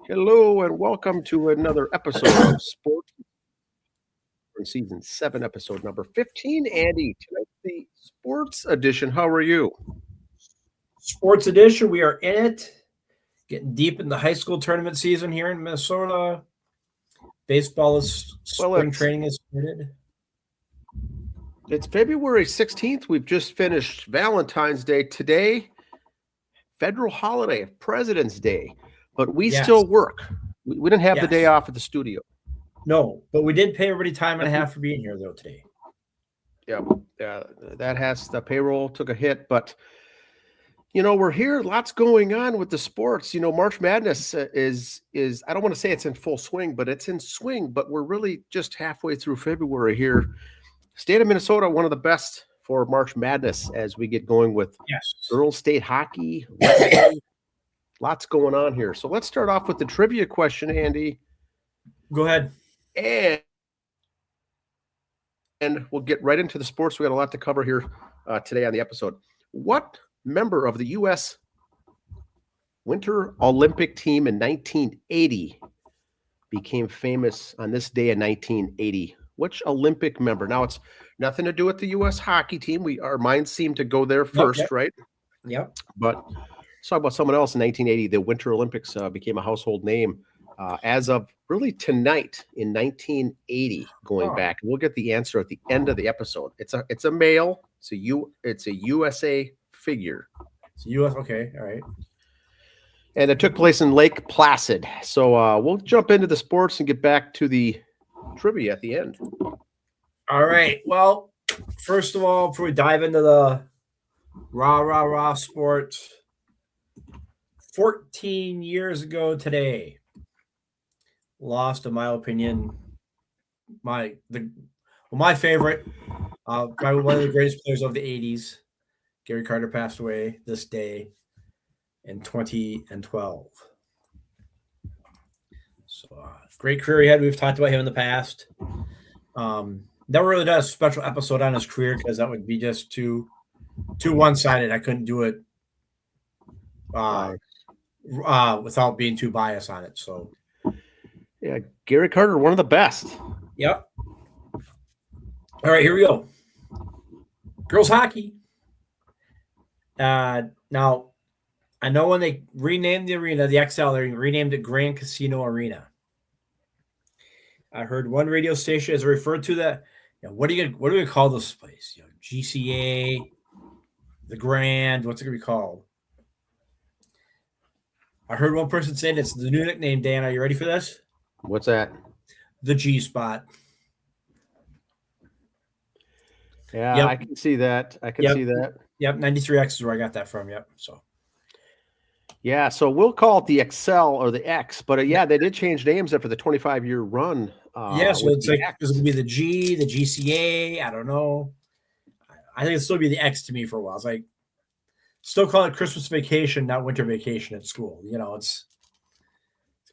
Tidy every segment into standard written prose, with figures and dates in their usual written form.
Hello and welcome to another episode of Sports in Season 7, episode number 15. Andy, tonight's the Sports Edition. How are you? Sports edition. We are in it, getting deep in the high school tournament season here in Minnesota. Baseball is Well, spring training is started. It's February 16th. We've just finished Valentine's Day today, federal holiday, President's Day, but we still work. We didn't have the day off at the studio. No, but we did pay everybody time and a half for being here, though, today. Yeah, the payroll took a hit, but we're here. Lots going on with the sports. March Madness is I don't want to say it's in full swing, but it's in swing. But we're really just halfway through February here. State of Minnesota, one of the best for March Madness as we get going with girls state hockey. Lots going on here. So let's start off with the trivia question, Andy. Go ahead. And we'll get right into the sports. We got a lot to cover here today on the episode. What member of the U.S. Winter Olympic team in 1980 became famous on this day in 1980? Which Olympic member? Now, it's nothing to do with the U.S. hockey team. Our minds seem to go there first, right? Yep. But let's talk about someone else in 1980. The Winter Olympics became a household name as of really tonight in 1980, going back. We'll get the answer at the end of the episode. It's a male. It's a USA figure. It's U.S. Okay, all right. And it took place in Lake Placid. So we'll jump into the sports and get back to the trivia at the end. All right. Well, first of all, before we dive into the rah sports, 14 years ago today, lost, in my opinion, my favorite, probably one of the greatest players of the 80s. Gary Carter passed away this day in 2012. So great career he had. We've talked about him in the past. Never really done a special episode on his career because that would be just too one-sided. I couldn't do it without being too biased on it. So, yeah, Gary Carter, one of the best. Yep. All right, here we go. Girls hockey. Now, I know when they renamed the arena, the XL, they renamed it Grand Casino Arena. I heard one radio station has referred to that. What do we call this place? GCA, the Grand. What's it gonna be called? I heard one person saying it's the new nickname. Dan, are you ready for this? What's that? The G spot. Yeah, yep. I can see that. See that. Yep, 93X is where I got that from. Yep. So we'll call it the XL or the X, but they did change names after the 25-year run. So it's like it's going to be the G, the GCA. I don't know. I think it'll still be the X to me for a while. It's like still call it Christmas vacation, not winter vacation at school. It's going to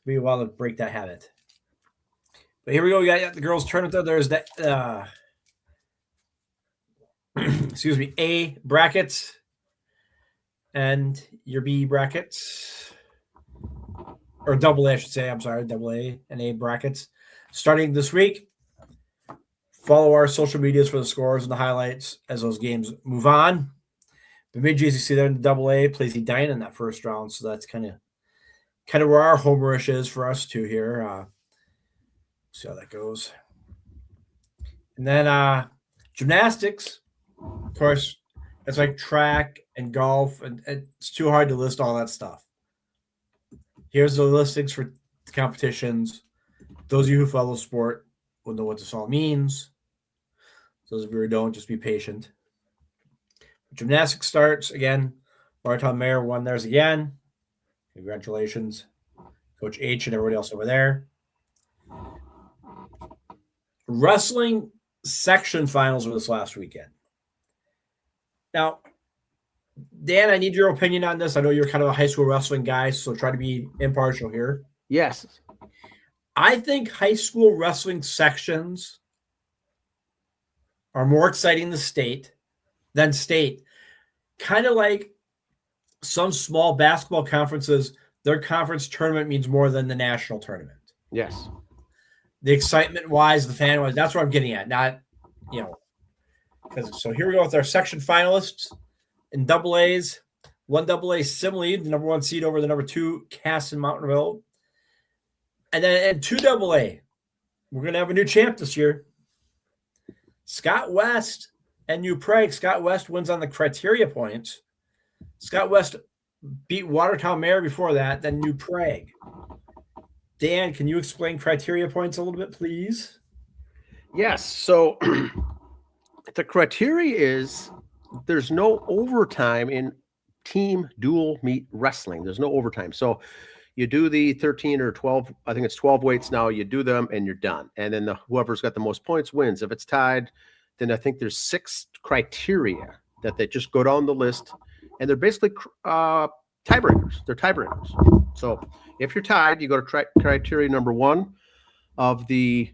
be a while to break that habit. But here we go. We got the girls' tournament. There's that. Excuse me. A brackets. And your B brackets, or double A, I should say. I'm sorry, double A and A brackets. Starting this week, follow our social medias for the scores and the highlights as those games move on. Bemidji, as you see there in the double A, plays Edina in that first round, so that's kind of where our homerish is for us two here. See how that goes. And then gymnastics, of course. It's like track and golf, and it's too hard to list all that stuff. Here's the listings for the competitions. Those of you who follow sport will know what this all means. Those of you who don't, just be patient. Gymnastics starts again. Barton Mayer won theirs again. Congratulations, Coach H and everybody else over there. Wrestling section finals were this last weekend. Now, Dan, I need your opinion on this. I know you're kind of a high school wrestling guy, so try to be impartial here. Yes. I think high school wrestling sections are more exciting than state. Kind of like some small basketball conferences their conference tournament means more than the national tournament. Yes. The excitement wise, the fan wise, that's what I'm getting at. Not, so here we go with our section finalists in double A's. One double A Simile, the number 1 seed over the number 2 Cass in Mountainville. And then in 2 double A, we're going to have a new champ this year. Scott West and New Prague. Scott West wins on the criteria points. Scott West beat Watertown Mayor before that, then New Prague. Dan, can you explain criteria points a little bit, please? Yes. So the criteria is there's no overtime in team dual meet wrestling. There's no overtime. So you do the 13 or 12, I think it's 12 weights now, you do them and you're done. And then whoever's got the most points wins. If it's tied, then I think there's 6 criteria that they just go down the list, and they're basically tiebreakers. They're tiebreakers. So if you're tied, you go to criteria number 1 of the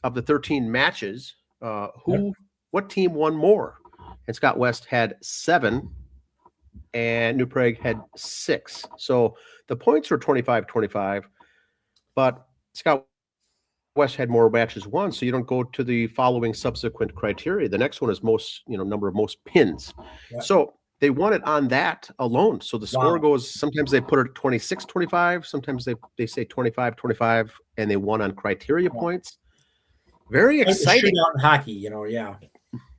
13 matches. What team won more? And Scott West had 7, and New Prague had 6. So the points were 25-25, but Scott West had more matches won, so you don't go to the following subsequent criteria. The next one is number of most pins. Yeah. So they won it on that alone. So the score goes, sometimes they put it 26-25, sometimes they say 25-25, and they won on criteria points. Very exciting. Shootout in hockey, yeah.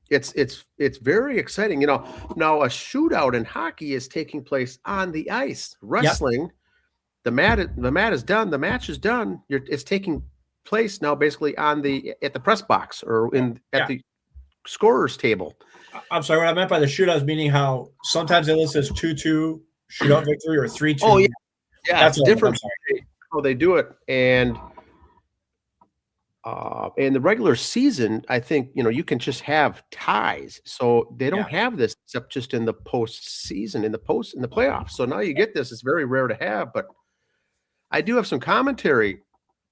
It's very exciting. Now a shootout in hockey is taking place on the ice. Wrestling, the mat is done, the match is done. It's taking place now basically at the press box or at the scorer's table. I'm sorry, what I meant by the shootout is meaning how sometimes they list as 2-2 shootout victory or 3-2. Oh yeah, that's different how they do it. And in the regular season, I think you can just have ties, so they don't have this except just in the postseason, in the playoffs. So now you get this. It's very rare to have, but I do have some commentary,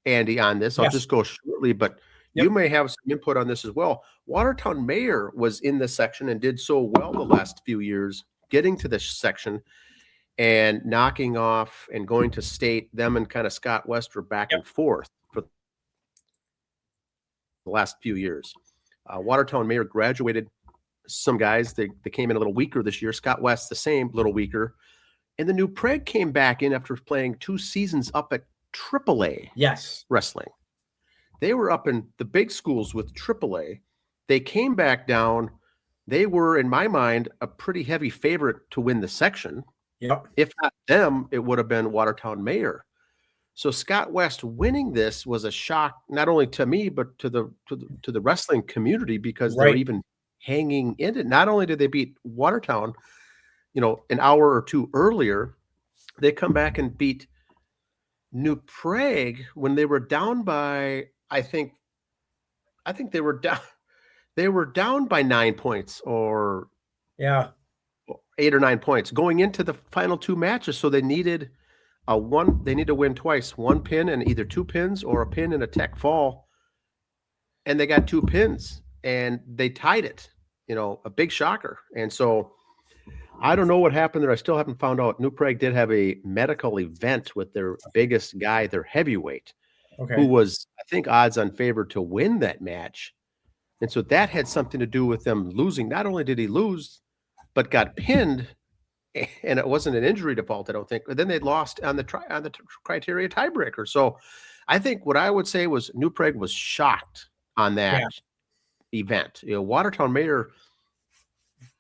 Andy, on this. I'll just go shortly, but you may have some input on this as well. Watertown Mayor was in this section and did so well the last few years, getting to this section and knocking off and going to state. Them and kind of Scott West were back and forth for the last few years. Watertown Mayor graduated some guys. They came in a little weaker this year. Scott West, the same, little weaker. And the New Prague came back in after playing 2 seasons up at AAA wrestling. They were up in the big schools with AAA. They came back down. They were, in my mind, a pretty heavy favorite to win the section. If not them, it would have been Watertown Mayor. So Scott West winning this was a shock, not only to me, but to the wrestling community, because they're even hanging in it. Not only did they beat Watertown, an hour or 2 earlier, they come back and beat New Prague when they were down by, I think they were down by 9 points or 8 or 9 points going into the final 2 matches. So they needed they need to win twice, 1 pin and either 2 pins or a pin and a tech fall. And they got 2 pins and they tied it, a big shocker. And so I don't know what happened there. I still haven't found out. New Prague did have a medical event with their biggest guy, their heavyweight, who was, I think, odds-on favorite to win that match. And so that had something to do with them losing. Not only did he lose, but got pinned, and it wasn't an injury default, I don't think. But then they lost on the criteria tiebreaker. So I think what I would say was New Prague was shocked on that event. Watertown Mayor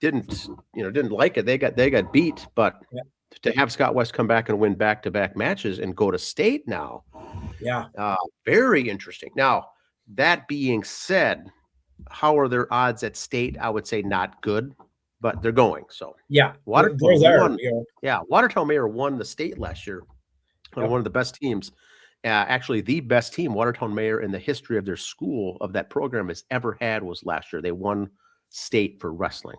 didn't like it. They got beat, but to have Scott West come back and win back-to-back matches and go to state now, very interesting. Now, that being said, how are their odds at state? I would say not good, but they're going. So Watertown Mayor won the state last year. One of the best teams, actually the best team Watertown Mayor in the history of their school, of that program, has ever had, was last year. They won state for wrestling.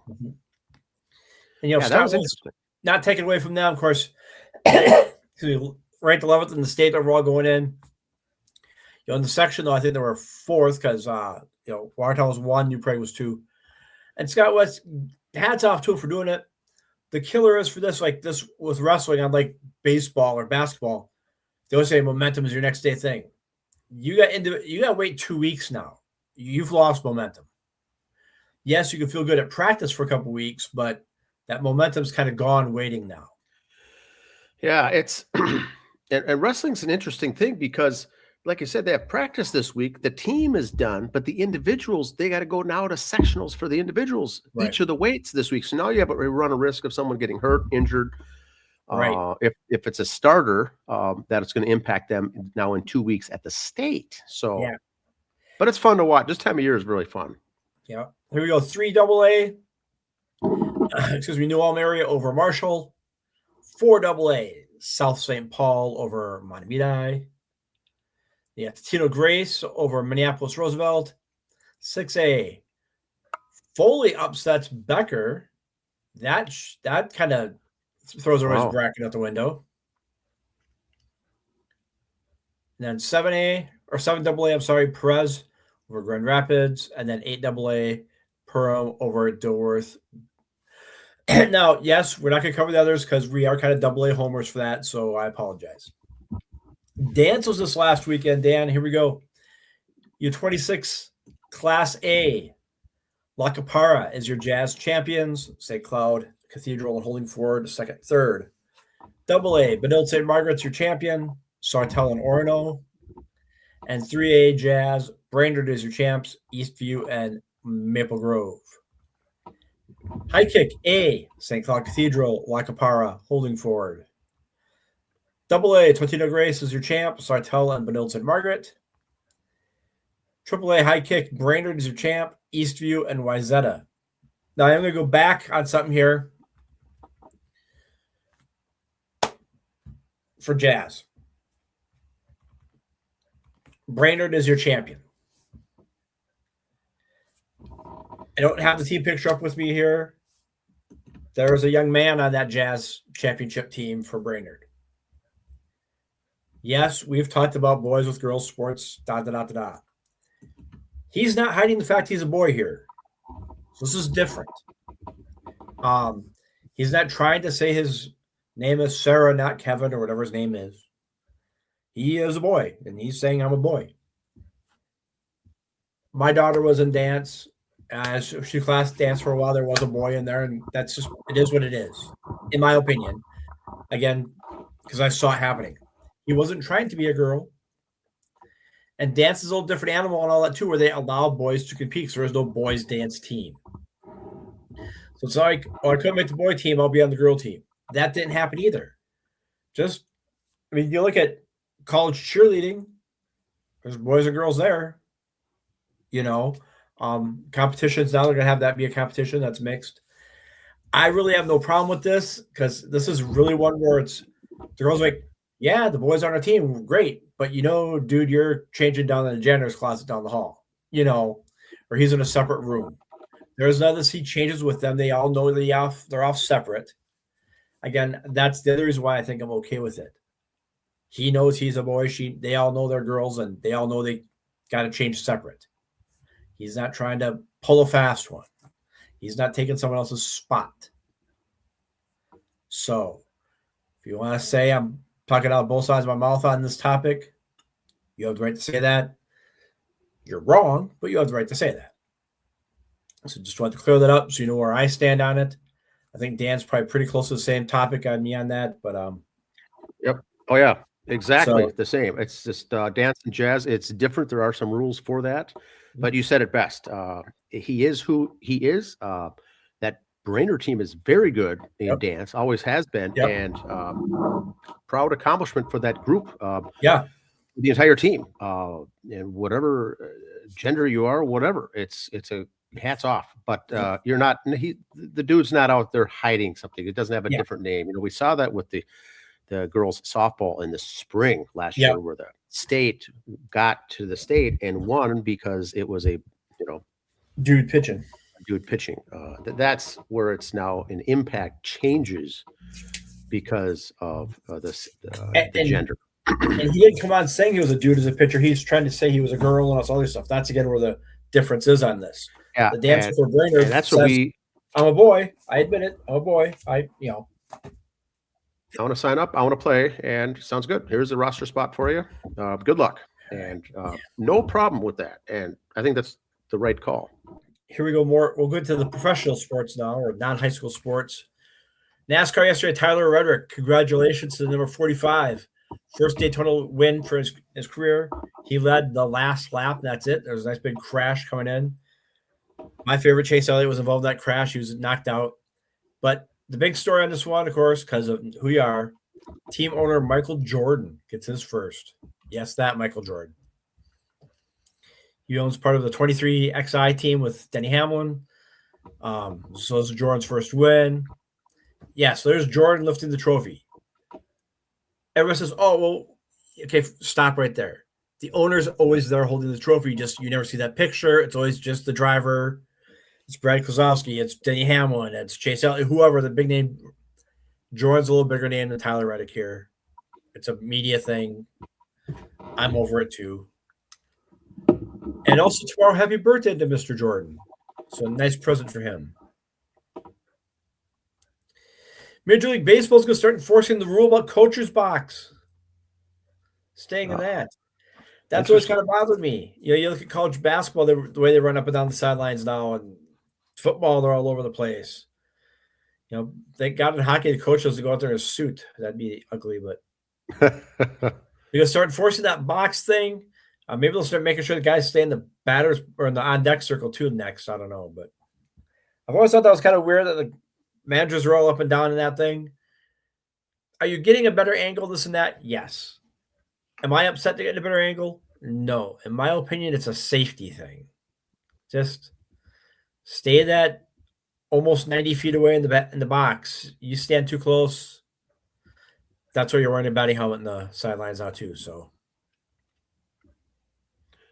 And Scott was interesting. Not taken away from them, of course. Ranked 11th in the state overall going in. In the section, though, I think they were 4th because Watertown was 1, New Prague was 2, and Scott West, hats off to him for doing it. the killer is for this, like this with wrestling, unlike baseball or basketball, they always say momentum is your next day thing. You got to wait 2 weeks now. You've lost momentum. Yes, you can feel good at practice for a couple weeks, but that momentum's kind of gone waiting now. Yeah, it's and wrestling's an interesting thing because, like I said, they have practice this week. The team is done, but the individuals, they got to go now to sectionals for the individuals, Right. each of the weights this week. So now you have a run a risk of someone getting hurt, injured. Right. If it's a starter, that it's going to impact them now in 2 weeks at the state. So, Yeah. but it's fun to watch. This time of year is really fun. Yeah. Here we go. 3 AA. Excuse me, New Ulm area over Marshall. 4 AA. South St. Paul over Montevideo. Yeah, Tino Grace over Minneapolis Roosevelt. 6A. Foley upsets Becker. That kind of throws everybody's bracket out the window. And then 7A or 7AA, I'm sorry, Perez over Grand Rapids, and then 8AA, Perham over Dilworth. Now, yes, we're not going to cover the others because we are kind of AA homers for that, so I apologize. Dance was this last weekend. Dan, here we go. U26 Class A. La Capara is your Jazz champions. St. Cloud, Cathedral, and Holding Ford, second, third. AA, Benilde St. Margaret's your champion. Sartell and Orono. And 3A Jazz, Brainerd is your champs. Eastview and Maple Grove. High kick A, St. Cloud Cathedral, La Capara, Holding Ford. AA, Totino Grace is your champ. Sartell and Benilde St. Margaret. AAA high kick, Brainerd is your champ. Eastview and Wyzetta. Now I'm going to go back on something here for Jazz. Brainerd is your champion. I don't have the team picture up with me here. There's a young man on that Jazz championship team for Brainerd. Yes, we've talked about boys with girls sports, He's not hiding the fact he's a boy here. So this is different. He's not trying to say his name is Sarah, not Kevin, or whatever his name is. He is a boy, and he's saying I'm a boy. My daughter was in dance. She class danced for a while. There was a boy in there, and that's just, it is what it is, in my opinion. Again, because I saw it happening. He wasn't trying to be a girl. And dance is a little different animal and all that too, where they allow boys to compete because there is no boys dance team. So it's like, I couldn't make the boy team, I'll be on the girl team. That didn't happen either. Just, I mean, you look at college cheerleading, there's boys and girls there. You know, competitions now, they're going to have that be a competition that's mixed. I really have no problem with this because this is really one where it's, the girls are like, yeah, the boys on our team, great. But, you know, dude, you're changing down in the janitor's closet down the hall, you know, or he's in a separate room. There's none of this. He changes with them. They all know they're off separate. Again, that's the other reason why I think I'm okay with it. He knows he's a boy. They all know they're girls, and they all know they got to change separate. He's not trying to pull a fast one. He's not taking someone else's spot. So if you want to say I'm talking out both sides of my mouth on this topic, you have the right to say that. You're wrong, but you have the right to say that. So just wanted to clear that up so you know where I stand on it. I think Dan's probably pretty close to the same topic on me on that, but Yep. Oh yeah, exactly the same. It's just dance and jazz. It's different. There are some rules for that, but you said it best. He is who he is. That Brainerd team is very good in dance, always has been, and proud accomplishment for that group. The entire team, and whatever gender you are, whatever, it's a hats off. But you're not. The dude's not out there hiding something. It doesn't have a different name. You know, we saw that with the girls softball in the spring last year, where the state got to the state and won because it was a dude pitching. That's where it's now an impact changes because of the gender. And he didn't come on saying he was a dude as a pitcher. He's trying to say he was a girl and all this other stuff. That's again where the difference is on this. Yeah, the dancer for Brainerd. That's what I'm a boy. I admit it. I'm a boy. I want to sign up. I want to play, and sounds good. Here's the roster spot for you. Good luck, and no problem with that. And I think that's the right call. Here we go. We'll go to the professional sports now, or non-high school sports. NASCAR yesterday, Tyler Reddick. Congratulations to the number 45. First Daytona win for his career. He led the last lap, and that's it. There was a nice big crash coming in. My favorite, Chase Elliott, was involved in that crash. He was knocked out. But the big story on this one, of course, because of who you are, team owner Michael Jordan gets his first. Yes, that Michael Jordan. He owns part of the 23XI team with Denny Hamlin. So this is Jordan's first win. Yeah, so there's Jordan lifting the trophy. Everyone says, oh, well, okay, stop right there. The owner's always there holding the trophy. Just you never see that picture. It's always just the driver. It's Brad Keselowski. It's Denny Hamlin. It's Chase Elliott. Whoever, the big name. Jordan's a little bigger name than Tyler Reddick here. It's a media thing. I'm over it too. And also tomorrow, happy birthday to Mr. Jordan. So a nice present for him. Major League Baseball is going to start enforcing the rule about coacher's box. Staying in that. That's always kind of bothered me. You look at college basketball, the way they run up and down the sidelines now, and football, they're all over the place. Thank God in hockey, the coach has to go out there in a suit. That'd be ugly, but they're going to start enforcing that box thing. Maybe they'll start making sure the guys stay in the batters or in the on-deck circle too next. I don't know, but I've always thought that was kind of weird that the managers are all up and down in that thing. Are you getting a better angle, this and that? Yes. Am I upset to get a better angle? No. In my opinion, it's a safety thing. Just stay that almost 90 feet away in the box. You stand too close. That's why you're wearing a batting helmet in the sidelines now too. So,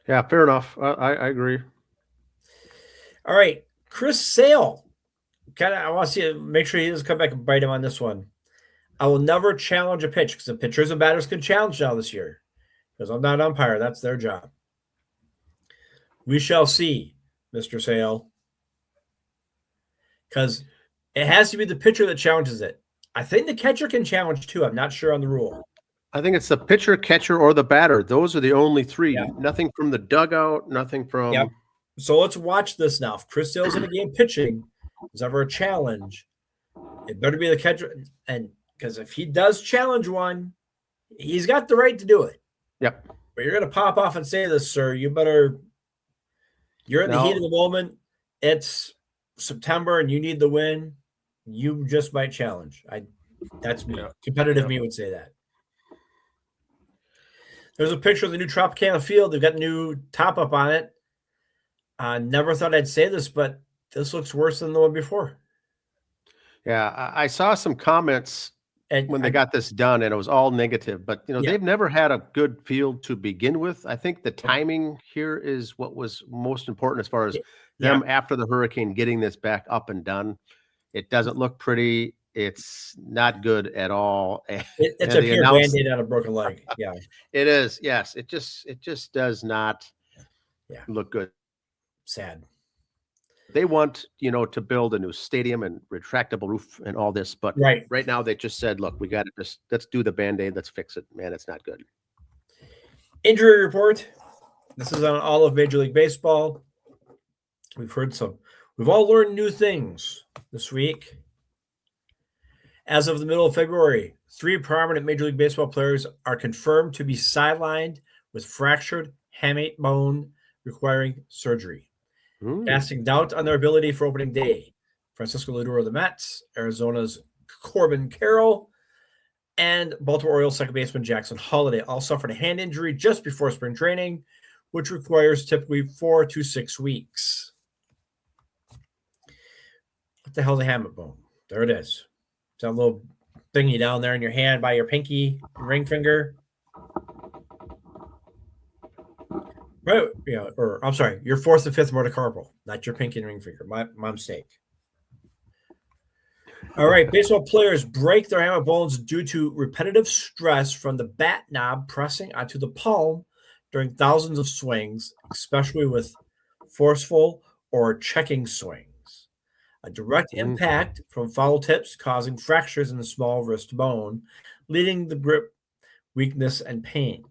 yeah, fair enough. I agree. All right, Chris Sale. I want to see make sure he doesn't come back and bite him on this one. I will never challenge a pitch because the pitchers and batters can challenge now this year. Because I'm not an umpire. That's their job. We shall see, Mr. Sale. Because it has to be the pitcher that challenges it. I think the catcher can challenge too. I'm not sure on the rule. I think it's the pitcher, catcher, or the batter. Those are the only three. Yeah. Nothing from the dugout, nothing from... Yep. So let's watch this now. If Chris Sale's in a game pitching, there's ever a challenge, it better be the catcher. And because if he does challenge one, he's got the right to do it. Yep. But you're going to pop off and say this, sir. You're in the heat of the moment. It's September and you need the win. You just might challenge. That's me. Yeah. Competitive me would say that. There's a picture of the new Tropicana field. They've got new top up on it. Never thought I'd say this, but this looks worse than the one before. Yeah, I saw some comments when they got this done, and it was all negative. But, they've never had a good field to begin with. I think the timing here is what was most important as far as them after the hurricane getting this back up and done. It doesn't look pretty. It's not good at all. It's a pure Band-Aid on a broken leg. Yeah, it is. Yes, it just does not look good. Sad. They want, to build a new stadium and retractable roof and all this, but right now they just said, look, we got to let's do the Band-Aid, let's fix it. Man, it's not good. Injury report. This is on all of Major League Baseball. We've all learned new things this week. As of the middle of February, 3 prominent Major League Baseball players are confirmed to be sidelined with fractured hamate bone requiring surgery. Casting doubt on their ability for opening day. Francisco Lindor of the Mets, Arizona's Corbin Carroll, and Baltimore Orioles second baseman Jackson Holliday all suffered a hand injury just before spring training, which requires typically 4 to 6 weeks. What the hell's a hamate bone? There it is. It's that little thingy down there in your hand by your pinky, ring finger. Right, or I'm sorry, your 4th and 5th metacarpal, not your pinky and ring finger. My mistake. All right, baseball players break their hamate bones due to repetitive stress from the bat knob pressing onto the palm during thousands of swings, especially with forceful or checking swings. A direct impact from foul tips causing fractures in the small wrist bone, leading to grip weakness and pain.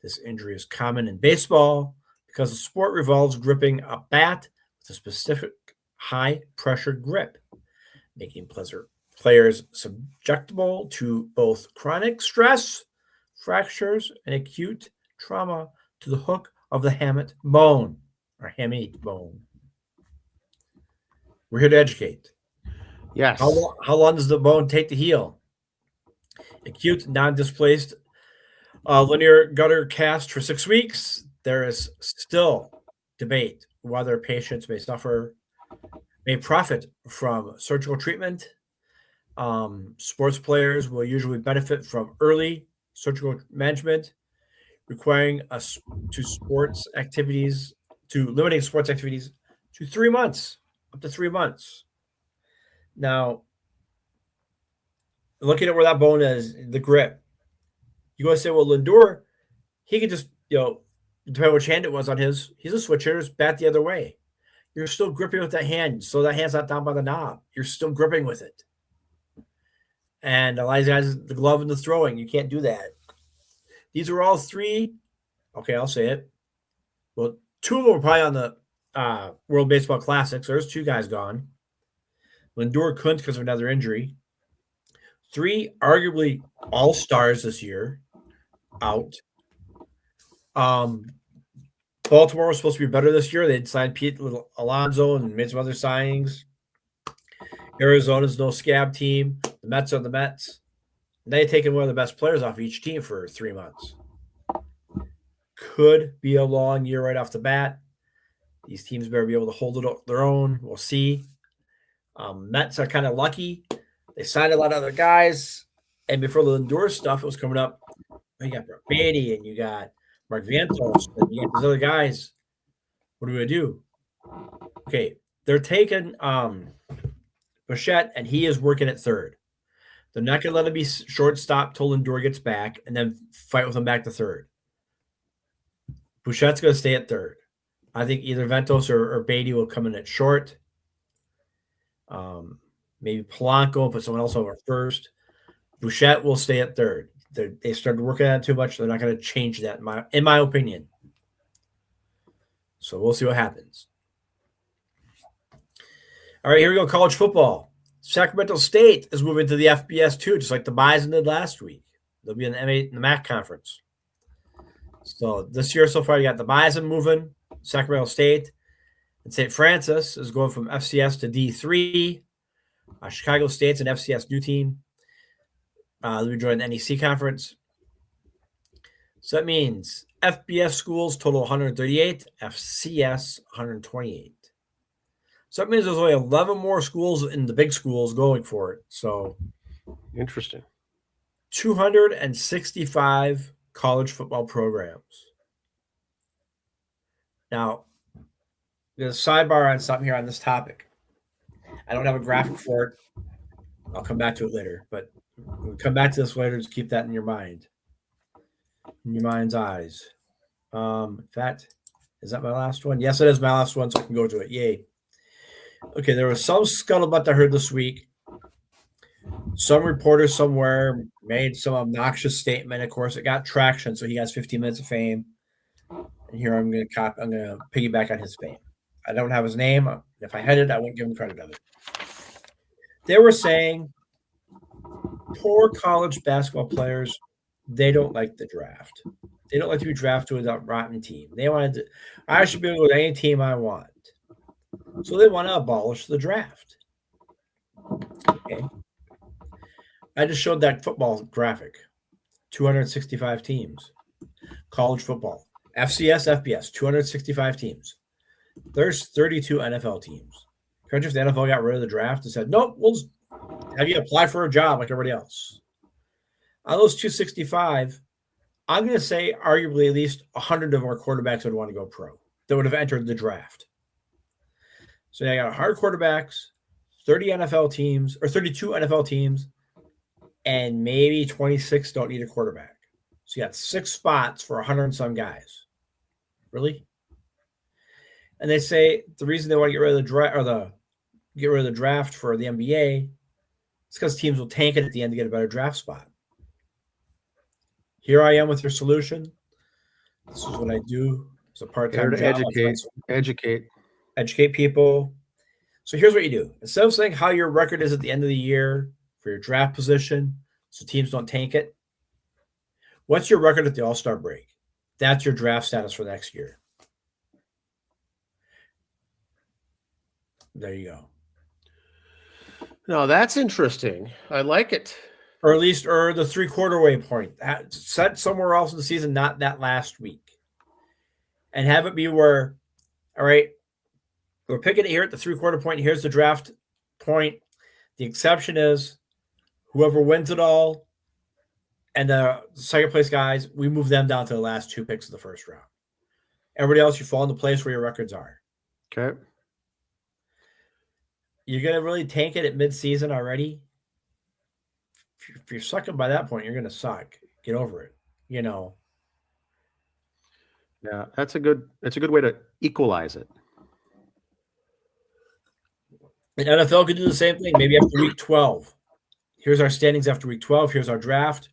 This injury is common in baseball because the sport revolves gripping a bat with a specific high-pressure grip, making players susceptible to both chronic stress, fractures, and acute trauma to the hook of the hamate bone or hamate bone. We're here to educate. Yes. How long does the bone take to heal? Acute non-displaced linear gutter cast for 6 weeks. There is still debate whether patients may profit from surgical treatment. Sports players will usually benefit from early surgical management, requiring us limiting sports activities to 3 months, up to 3 months. Now, looking at where that bone is, the grip, you're going to say, well, Lindor, he could just, depending on which hand it was on he's a switch hitter, bat the other way. You're still gripping with that hand, so that hand's not down by the knob. You're still gripping with it. And a lot of guys, the glove and the throwing, you can't do that. These are all three. Okay, I'll say it. Well, 2 of them were probably on the World Baseball Classics. There's 2 guys gone. Lindor couldn't because of another injury. 3 arguably all-stars this year out. Baltimore was supposed to be better this year. They'd signed Pete Alonso and made some other signings. Arizona's no scab team. The Mets are the Mets. And they've taken one of the best players off each team for 3 months. Could be a long year right off the bat. These teams better be able to hold it their own. We'll see. Mets are kind of lucky. They signed a lot of other guys. And before the Lindor stuff, it was coming up. You got Brett Beatty and you got Mark Vientos and you got these other guys. What are we going to do? Okay, they're taking Bichette, and he is working at third. They're not going to let him be shortstop till Lindor gets back and then fight with him back to third. Bouchette's going to stay at third. I think either Ventos or Beatty will come in at short. Maybe Polanco and put someone else over first. Bichette will stay at third. They started working on it too much. They're not going to change that, in my opinion. So we'll see what happens. All right, here we go. College football. Sacramento State is moving to the FBS too, just like the Bison did last week. They'll be in the MAC conference. So this year so far, you got the Bison moving, Sacramento State, and St. Francis is going from FCS to D3. Chicago State's an FCS new team. They'll be joining the NEC conference. So that means FBS schools total 138, FCS 128. So that means there's only 11 more schools in the big schools going for it. So interesting. 265 college football programs. Now, there's a sidebar on something here on this topic. I don't have a graphic for it. I'll come back to it later, but we'll come back to this later. Just keep that in your mind, in your mind's eyes. In fact, is that my last one? Yes, it is my last one, so I can go to it. Yay. Okay, there was some scuttlebutt I heard this week. Some reporter somewhere made some obnoxious statement. Of course, it got traction, so he has 15 minutes of fame. And here I'm going to piggyback on his fame. I don't have his name. If I had it, I wouldn't give him credit of it. They were saying poor college basketball players, they don't like the draft. They don't like to be drafted with a rotten team. I should be able to go to any team I want. So they want to abolish the draft. Okay. I just showed that football graphic. 265 teams. College football. FCS, FBS, 265 teams. There's 32 NFL teams. Imagine if the NFL got rid of the draft and said, nope, we'll just have you apply for a job like everybody else. On those 265, I'm going to say arguably at least 100 of our quarterbacks would want to go pro that would have entered the draft. So now you got 100 quarterbacks, 30 NFL teams, or 32 NFL teams, and maybe 26 don't need a quarterback. So you got 6 spots for 100 and some guys. Really? And they say the reason they want to get rid of the draft for the NBA is because teams will tank it at the end to get a better draft spot. Here I am with your solution. This is what I do. It's a part-time job. Educate people. So here's what you do. Instead of saying how your record is at the end of the year for your draft position, so teams don't tank it, what's your record at the All-Star break? That's your draft status for next year. There you go. No, that's interesting. I like it. Or at least, or the 3/4 way point. Set somewhere else in the season, not that last week. And have it be where, all right, we're picking it here at the 3/4 point. Here's the draft point. The exception is whoever wins it all and the second place guys, we move them down to the last 2 picks of the first round. Everybody else, you fall in the place where your records are. Okay. You're going to really tank it at midseason already. If you're sucking by that point, you're going to suck. Get over it. Yeah, that's a good way to equalize it. And NFL could do the same thing. Maybe after week 12. Here's our standings after week 12. Here's our draft.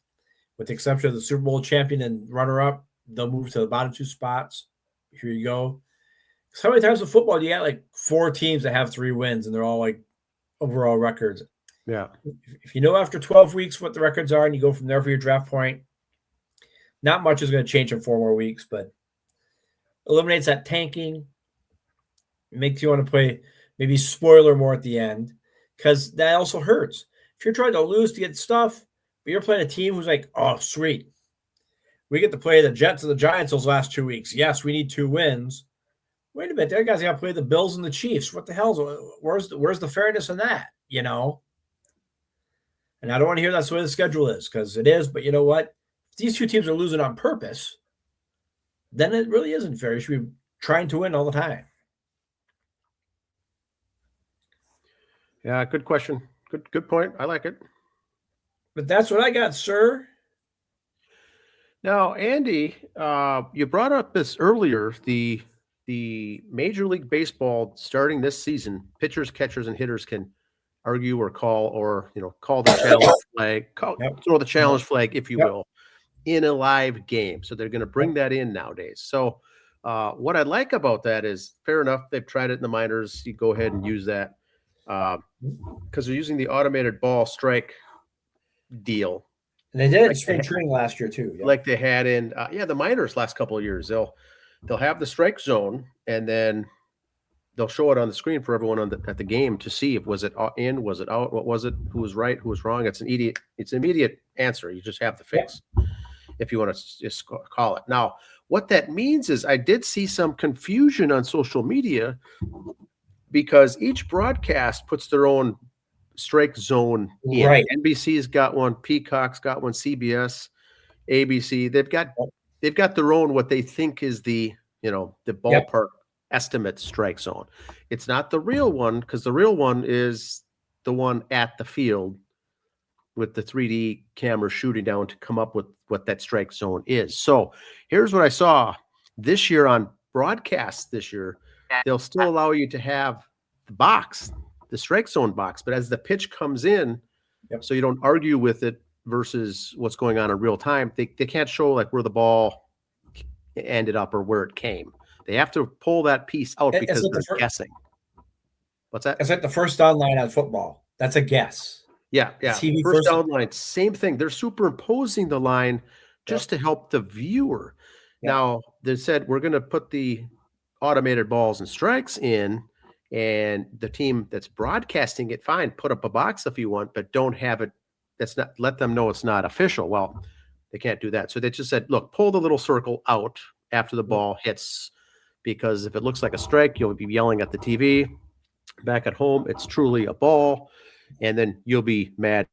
With the exception of the Super Bowl champion and runner-up, they'll move to the bottom 2 spots. Here you go. So how many times in football do you got like 4 teams that have 3 wins and they're all like overall records? Yeah. If you know after 12 weeks what the records are and you go from there for your draft point, not much is going to change in 4 more weeks, but eliminates that tanking. Makes you want to play maybe spoiler more at the end because that also hurts. If you're trying to lose to get stuff, but you're playing a team who's like, oh, sweet. We get to play the Jets and the Giants those last 2 weeks. Yes, we need 2 wins. Wait a minute, that guy's got to play the Bills and the Chiefs. What the hell's where's the fairness in that? And I don't want to hear that's the way the schedule is because it is. But you know what? If these 2 teams are losing on purpose, then it really isn't fair. You should be trying to win all the time. Yeah, good question. Good point. I like it. But that's what I got, sir. Now, Andy, you brought up this earlier, the Major League Baseball starting this season, pitchers, catchers, and hitters can argue or call the challenge flag, throw the challenge flag, if you will, in a live game. So they're going to bring that in nowadays. So what I like about that is, fair enough, they've tried it in the minors. You go ahead and use that because they're using the automated ball strike deal. And they did it in spring training last year too. Like they had in the minors last couple of years. They'll have the strike zone and then they'll show it on the screen for everyone at the game to see if was it in, was it out, what was it, who was right, who was wrong. It's an immediate answer. You just have to fix if you want to just call it. Now, what that means is I did see some confusion on social media because each broadcast puts their own strike zone in. Right. NBC's got one, Peacock's got one, CBS, ABC. They've got their own what they think is the ballpark estimate strike zone. It's not the real one because the real one is the one at the field with the 3D camera shooting down to come up with what that strike zone is. So here's what I saw this year on broadcasts this year. They'll still allow you to have the box, the strike zone box, but as the pitch comes in, so you don't argue with it versus what's going on in real time, they can't show like where the ball ended up or where it came. They have to pull that piece out because they're guessing. What's that? It's like the first down line on football. That's a guess. Yeah. First down line, same thing. They're superimposing the line just to help the viewer. Now, they said we're going to put the automated balls and strikes in, and the team that's broadcasting it, fine, put up a box if you want, but don't have it. Let them know it's not official. Well, they can't do that. So they just said, look, pull the little circle out after the ball hits, because if it looks like a strike, you'll be yelling at the TV. Back at home, it's truly a ball, and then you'll be mad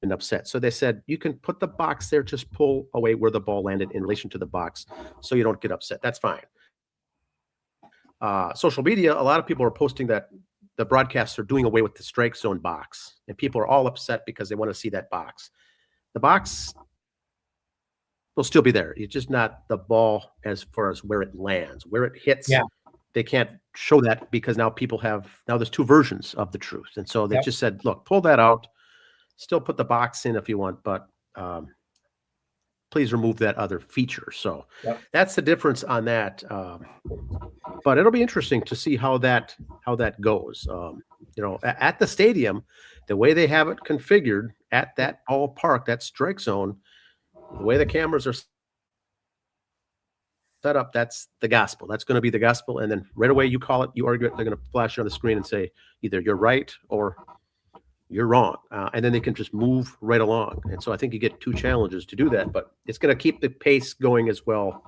and upset. So they said you can put the box there, just pull away where the ball landed in relation to the box so you don't get upset. That's fine. Social media, a lot of people are posting that the broadcasts are doing away with the strike zone box, and people are all upset because they want to see that box. The box will still be there. It's just not the ball as far as where it lands, where it hits. Yeah. They can't show that because now there's two versions of the truth. And so they Yep. just said, look, pull that out, still put the box in if you want, but please remove that other feature. So Yep. that's the difference on that. But it'll be interesting to see how that goes. At the stadium, the way they have it configured at that ballpark, that strike zone, the way the cameras are set up, that's the gospel. That's going to be the gospel. And then right away, you call it, you argue it, they're going to flash it on the screen and say either you're right or you're wrong. And then they can just move right along. And so I think you get two challenges to do that, but it's going to keep the pace going as well.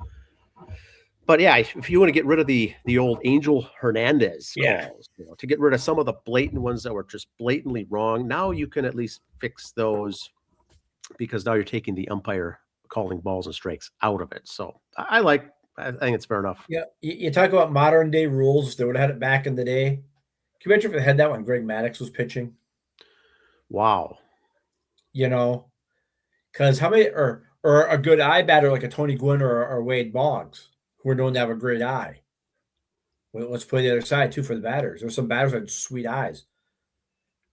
But yeah, if you want to get rid of the old Angel Hernandez calls, to get rid of some of the blatant ones that were just blatantly wrong, now you can at least fix those because now you're taking the umpire calling balls and strikes out of it. So I think it's fair enough. Yeah, you talk about modern day rules. If they would have had it back in the day. Can you imagine if they had that when Greg Maddux was pitching? Wow. Because how many or a good eye batter like a Tony Gwynn or Wade Boggs, who are known to have a great eye. Well, let's play the other side too for the batters. There's some batters that had sweet eyes.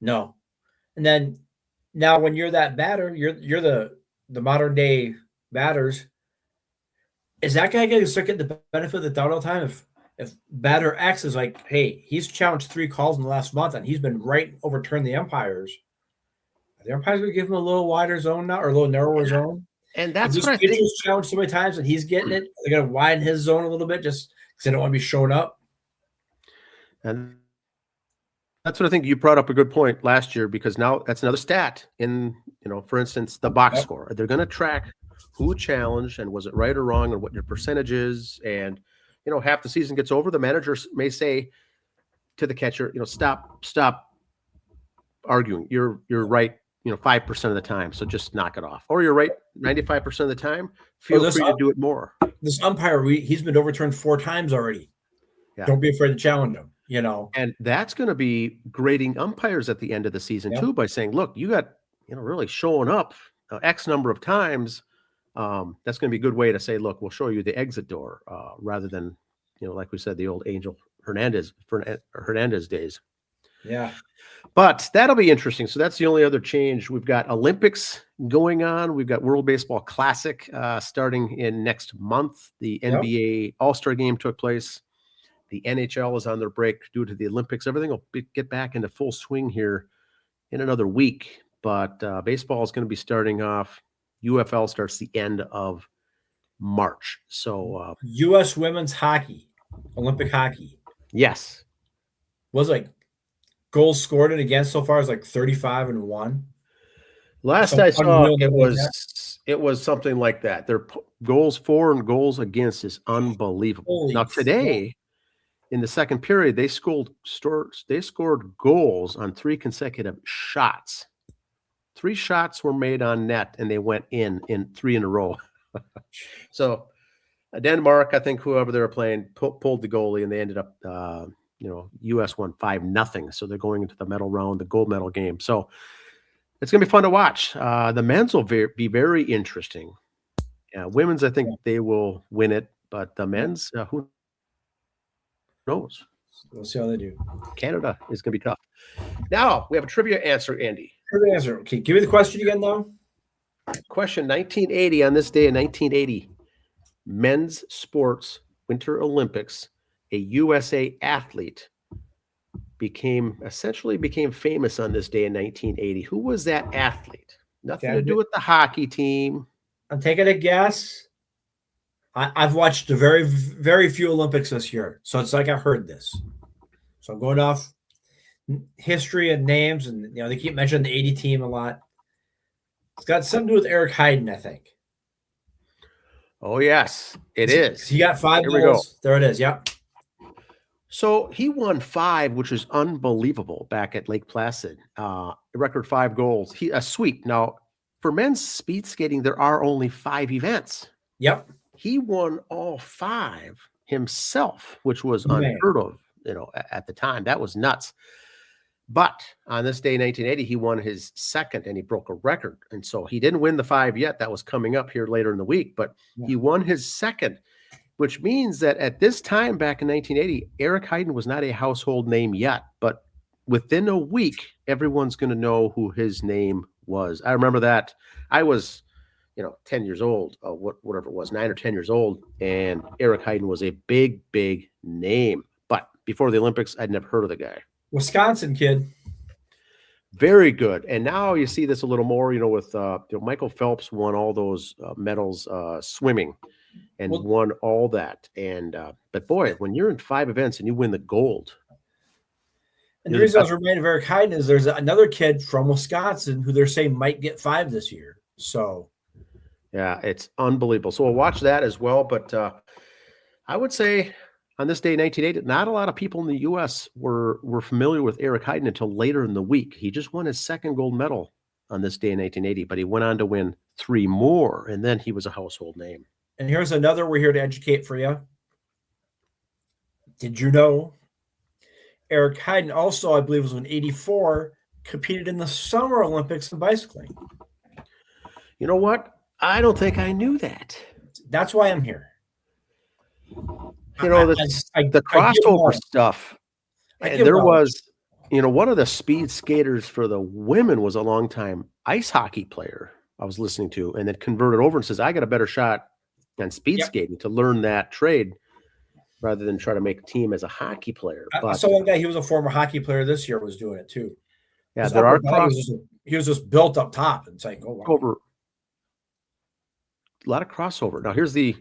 No, and then now when you're that batter, you're the modern day batters. Is that guy going to start getting the benefit of the doubt all the time? If batter X is like, hey, he's challenged 3 calls in the last month and he's been right overturned the umpires. Are the umpires going to give him a little wider zone now or a little narrower zone? And that's what what I think. He's challenged so many times and he's getting it. They're going to widen his zone a little bit just because they don't want to be showing up. And that's what I think you brought up a good point last year because now that's another stat in, for instance, the box score. They're going to track who challenged and was it right or wrong and what your percentage is. And, half the season gets over, the managers may say to the catcher, stop arguing. You're right, 5% of the time. So just knock it off. Or you're right 95% of the time. Feel free to do it more. This umpire, he's been overturned 4 times already. Yeah. Don't be afraid to challenge him, And that's going to be grading umpires at the end of the season too by saying, look, you got, really showing up X number of times. That's going to be a good way to say, look, we'll show you the exit door rather than, like we said, the old Angel Hernandez days. Yeah. But that'll be interesting. So that's the only other change. We've got Olympics going on. We've got World Baseball Classic starting in next month. The NBA All-Star Game took place. The NHL is on their break due to the Olympics. Everything will get back into full swing here in another week. But baseball is going to be starting off. UFL starts the end of March. So U.S. women's hockey, Olympic hockey. Yes. Was like goals scored and against so far is like 35-1. Last I saw, it was something like that. Their goals for and goals against is unbelievable. Now today, in the second period, they scored goals on 3 consecutive shots. 3 shots were made on net, and they went in 3 in a row. So Denmark, I think whoever they were playing, pulled the goalie, and they ended up, U.S. won 5-0. So they're going into the medal round, the gold medal game. So it's going to be fun to watch. The men's will be very interesting. Women's, I think they will win it, but the men's, who knows? We'll see how they do. Canada is going to be tough. Now we have a trivia answer, Andy. Trivia answer. Okay, give me the question again, though. Question: 1980. On this day in 1980, men's sports Winter Olympics, a USA athlete became famous on this day in 1980. Who was that athlete? Nothing to do with the hockey team. I'm taking a guess. I've watched a very, very few Olympics this year, so it's like I heard this. So I'm going off history and names, and they keep mentioning the 80 team a lot. It's got something to do with Eric Heiden, I think. Oh yes, it is. He got 5 goals. There it is. Yep. So he won 5, which is unbelievable back at Lake Placid. Record 5 goals. A sweep. Now, for men's speed skating, there are only 5 events. Yep. He won all 5 himself, which was unheard of, at the time. That was nuts. But on this day in 1980, he won his second and he broke a record. And so he didn't win the 5 yet. That was coming up here later in the week, but he won his second, which means that at this time back in 1980, Eric Heiden was not a household name yet. But within a week, everyone's going to know who his name was. I remember that. I was 10 years old, whatever it was, 9 or 10 years old. And Eric Heiden was a big, big name. But before the Olympics, I'd never heard of the guy. Wisconsin kid. Very good. And now you see this a little more, with Michael Phelps won all those medals swimming and won all that. And but boy, when you're in 5 events and you win the gold. And the reason I was reminded of Eric Heiden is there's another kid from Wisconsin who they're saying might get 5 this year. So yeah, it's unbelievable. So we'll watch that as well. But I would say on this day in 1980, not a lot of people in the U.S. were familiar with Eric Heiden until later in the week. He just won his second gold medal on this day in 1980, but he went on to win 3 more, and then he was a household name. And here's another we're here to educate for you. Did you know Eric Heiden also, I believe it was in 84, competed in the Summer Olympics in bicycling? You know what? I don't think I knew that. That's why I'm here. The crossover stuff. And there was, one of the speed skaters for the women was a longtime ice hockey player I was listening to, and then converted over and says, I got a better shot on speed skating to learn that trade rather than try to make a team as a hockey player. I saw one guy, he was a former hockey player this year, was doing it too. Yeah, there are he was just built up top. It's like, oh, wow. A lot of crossover. Now, here's the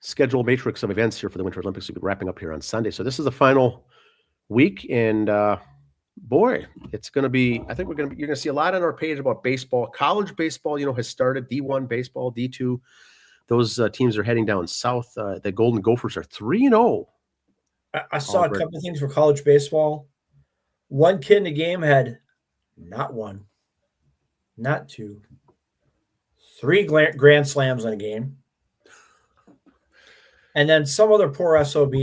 schedule matrix of events here for the Winter Olympics. We'll be wrapping up here on Sunday. So this is the final week, and boy, it's going to be. I think you're going to see a lot on our page about baseball. College baseball, has started. D1 baseball, D2. Those teams are heading down south. The Golden Gophers are 3-0. I saw a couple of things for college baseball. One kid in the game had not 1, not 2, 3 grand slams in a game. And then some other poor SOB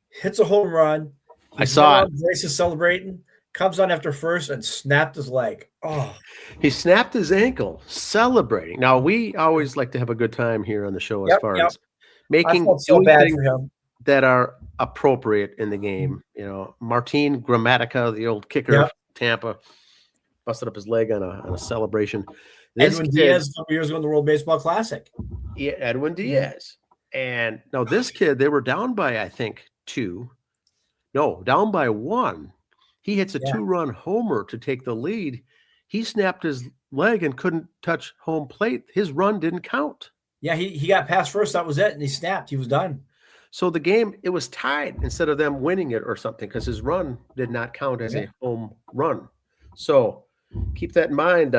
hits a home run. I saw it. Grace is celebrating, comes on after first and snapped his leg. Oh, he snapped his ankle celebrating. Now, we always like to have a good time here on the show as far as making things that are appropriate in the game. Martin Gramatica, the old kicker of Tampa, busted up his leg on a celebration. Edwin Diaz a couple years ago in the World Baseball Classic. Yeah, Edwin Diaz. And now this kid, they were down by, I think, 2. No, down by 1. He hits a 2-run homer to take the lead. He snapped his leg and couldn't touch home plate. His run didn't count. Yeah, he got past first. That was it. And he snapped. He was done. So the game, it was tied instead of them winning it or something because his run did not count as a home run. So keep that in mind,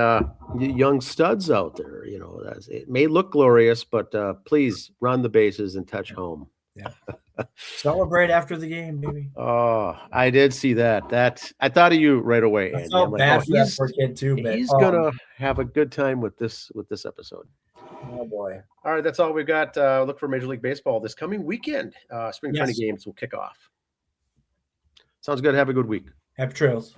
young studs out there. It may look glorious, but please run the bases and touch home. Yeah. Celebrate after the game, baby. Oh, I did see that. I thought of you right away. I felt bad for that poor kid too. But he's gonna have a good time with this episode. Oh boy! All right, that's all we've got. Look for Major League Baseball this coming weekend. Spring training games will kick off. Sounds good. Have a good week. Happy trails.